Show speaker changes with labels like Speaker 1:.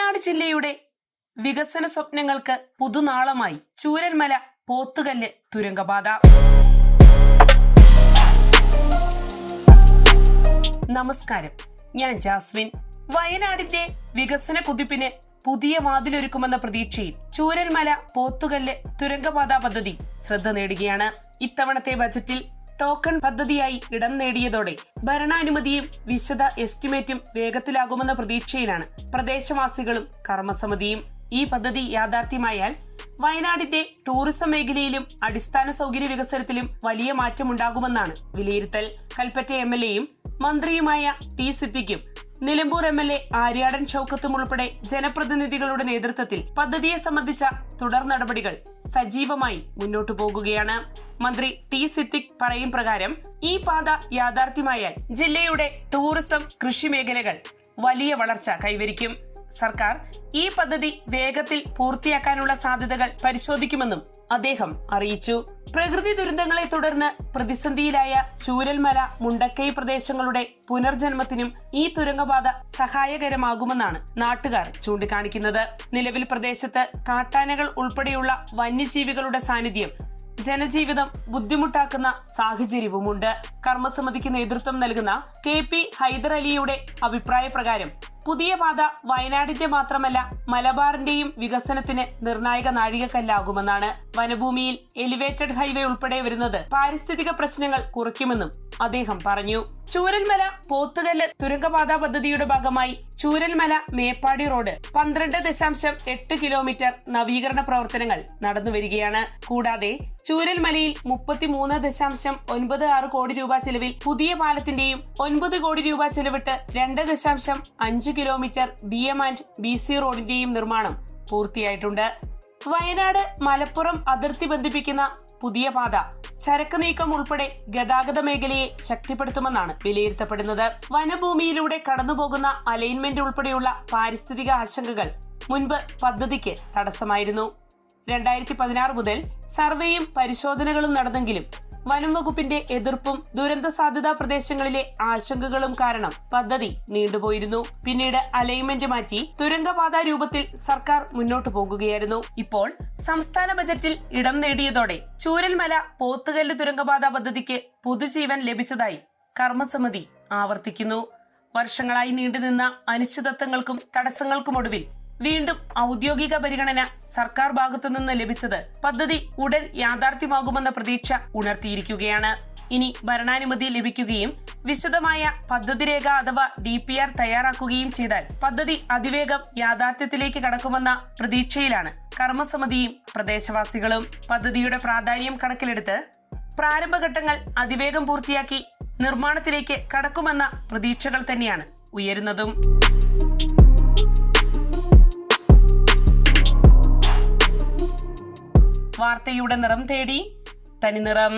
Speaker 1: വയനാട് ജില്ലയുടെ വികസന സ്വപ്നങ്ങൾക്ക് പുതുനാളമായി ചൂരൽമല പോത്തുകല്ല് തുരങ്കപാത. നമസ്കാരം, ഞാൻ ജാസ്മിൻ. വയനാടിന്റെ വികസന കുതിപ്പിന് പുതിയ വാതിലൊരുക്കുമെന്ന പ്രതീക്ഷയിൽ ചൂരൽമല പോത്തുകല്ല് തുരങ്കപാത പദ്ധതി ശ്രദ്ധ നേടുകയാണ്. ഇത്തവണത്തെ ബജറ്റിൽ ടോക്കൺ പദ്ധതിയായി ഇടം നേടിയതോടെ ഭരണാനുമതിയും വിശദ എസ്റ്റിമേറ്റും വേഗത്തിലാകുമെന്ന പ്രതീക്ഷയിലാണ് പ്രദേശവാസികളും കർമ്മസമിതിയും. ഈ പദ്ധതി യാഥാർത്ഥ്യമായാൽ വയനാടിന്റെ ടൂറിസം മേഖലയിലും അടിസ്ഥാന സൗകര്യ വികസനത്തിലും വലിയ മാറ്റമുണ്ടാകുമെന്നാണ് വിലയിരുത്തൽ. കൽപ്പറ്റ MLA-യും മന്ത്രിയുമായ ടി സിദ്ദിഖും നിലമ്പൂർ MLA ആര്യാടൻ ഷൌക്കത്തും ഉൾപ്പെടെ ജനപ്രതിനിധികളുടെ നേതൃത്വത്തിൽ പദ്ധതിയെ സംബന്ധിച്ച തുടർ നടപടികൾ സജീവമായി മുന്നോട്ടു പോകുകയാണ്. മന്ത്രി ടി സിദ്ദിഖ് പറയും പ്രകാരം ഈ പാത യാഥാർത്ഥ്യമായാൽ ജില്ലയുടെ ടൂറിസം, കൃഷി മേഖലകൾ വലിയ വളർച്ച കൈവരിക്കും. സർക്കാർ ഈ പദ്ധതി വേഗത്തിൽ പൂർത്തിയാക്കാനുള്ള സാധ്യതകൾ പരിശോധിക്കുമെന്നും അദ്ദേഹം അറിയിച്ചു. പ്രകൃതി ദുരന്തങ്ങളെ തുടർന്ന് പ്രതിസന്ധിയിലായ ചൂരൽമല, മുണ്ടക്കൈ പ്രദേശങ്ങളുടെ പുനർജന്മത്തിനും ഈ തുരങ്കപാത സഹായകരമാകുമെന്നാണ് നാട്ടുകാർ ചൂണ്ടിക്കാണിക്കുന്നത്. നിലവിൽ പ്രദേശത്ത് കാട്ടാനകൾ ഉൾപ്പെടെയുള്ള വന്യജീവികളുടെ സാന്നിധ്യം ജനജീവിതം ബുദ്ധിമുട്ടാക്കുന്ന സാഹചര്യവുമുണ്ട്. കർമ്മസമിതിക്ക് നേതൃത്വം നൽകുന്ന KP ഹൈദർ അലിയുടെ അഭിപ്രായ പ്രകാരം പുതിയ പാത വയനാടിന്റെ മാത്രമല്ല മലബാറിന്റെയും വികസനത്തിന് നിർണായക നാഴികക്കല്ലാകുമെന്നാണ്. വനഭൂമിയിൽ എലിവേറ്റഡ് ഹൈവേ ഉൾപ്പെടെ വരുന്നത് പാരിസ്ഥിതിക പ്രശ്നങ്ങൾ കുറയ്ക്കുമെന്നും അദ്ദേഹം പറഞ്ഞു. ചൂരൽമല പോത്തുകല്ല് തുരങ്കപാത പദ്ധതിയുടെ ഭാഗമായി ചൂരൽമല മേപ്പാടി റോഡ് 12.8 കിലോമീറ്റർ നവീകരണ പ്രവർത്തനങ്ങൾ നടന്നുവരികയാണ്. കൂടാതെ ചൂരൽമലയിൽ 33.96 കോടി രൂപ ചെലവിൽ പുതിയ പാലത്തിന്റെയും 9 കോടി രൂപ ചെലവിട്ട് 2.5 കിലോമീറ്റർ BM&BC റോഡിന്റെയും നിർമ്മാണം പൂർത്തിയായിട്ടുണ്ട്. വയനാട് മലപ്പുറം അതിർത്തി ബന്ധിപ്പിക്കുന്ന പുതിയ പാത ചരക്ക് നീക്കം ഉൾപ്പെടെ ഗതാഗത മേഖലയെ ശക്തിപ്പെടുത്തുമെന്നാണ് വിലയിരുത്തപ്പെടുന്നത്. വനഭൂമിയിലൂടെ കടന്നുപോകുന്ന അലൈൻമെന്റ് ഉൾപ്പെടെയുള്ള പാരിസ്ഥിതിക ആശങ്കകൾ മുൻപ് പദ്ധതിക്ക് തടസ്സമായിരുന്നു. 2016 മുതൽ സർവേയും പരിശോധനകളും നടന്നെങ്കിലും വനം വകുപ്പിന്റെ എതിർപ്പും ദുരന്ത സാധ്യതാ പ്രദേശങ്ങളിലെ ആശങ്കകളും കാരണം പദ്ധതി നീണ്ടുപോയിരുന്നു. പിന്നീട് അലൈൻമെന്റ് മാറ്റി തുരങ്കപാത രൂപത്തിൽ സർക്കാർ മുന്നോട്ടു പോകുകയായിരുന്നു. ഇപ്പോൾ സംസ്ഥാന ബജറ്റിൽ ഇടം നേടിയതോടെ ചൂരൽമല പോത്തുകല്ല് തുരങ്കപാത പദ്ധതിക്ക് പുതുജീവൻ ലഭിച്ചതായി കർമ്മസമിതി ആവർത്തിക്കുന്നു. വർഷങ്ങളായി നീണ്ടുനിന്ന അനിശ്ചിതത്വങ്ങൾക്കും തടസ്സങ്ങൾക്കുമൊടുവിൽ വീണ്ടും ഔദ്യോഗിക പരിഗണന സർക്കാർ ഭാഗത്തുനിന്ന് ലഭിച്ചത് പദ്ധതി ഉടൻ യാഥാർത്ഥ്യമാകുമെന്ന പ്രതീക്ഷ ഉണർത്തിയിരിക്കുകയാണ്. ഇനി ഭരണാനുമതി ലഭിക്കുകയും വിശദമായ പദ്ധതി രേഖ അഥവാ DPR തയ്യാറാക്കുകയും ചെയ്താൽ പദ്ധതി അതിവേഗം യാഥാർത്ഥ്യത്തിലേക്ക് കടക്കുമെന്ന പ്രതീക്ഷയിലാണ് കർമ്മസമിതിയും പ്രദേശവാസികളും. പദ്ധതിയുടെ പ്രാധാന്യം കണക്കിലെടുത്ത് പ്രാരംഭഘട്ടങ്ങൾ അതിവേഗം പൂർത്തിയാക്കി നിർമ്മാണത്തിലേക്ക് കടക്കുമെന്ന പ്രതീക്ഷകൾ തന്നെയാണ് ഉയരുന്നതും. വാർത്തയുടെ നിറം തേടി തനിനിറം.